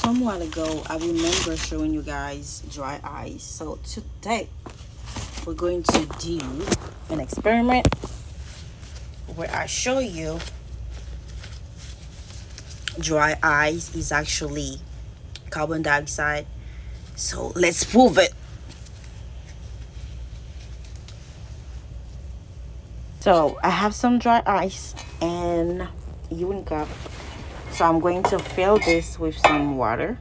some while ago, I remember showing you guys dry ice. So today, we're going to do an experiment where I show you dry ice is actually carbon dioxide. So let's prove it. So I have some dry ice and Ewing cup. So I'm going to fill this with some water.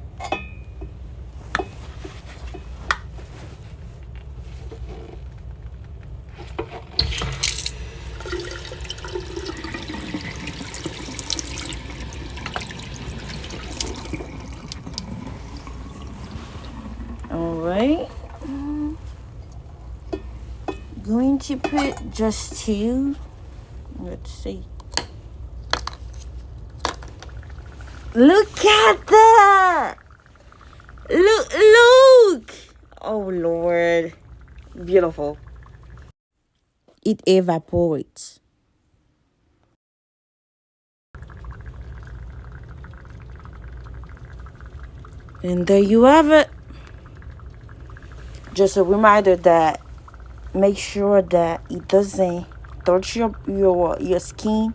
All right. Going to put just two. Let's see. Look at that! Look! Oh Lord. Beautiful. It evaporates. And there you have it. Just a reminder that make sure that it doesn't touch your skin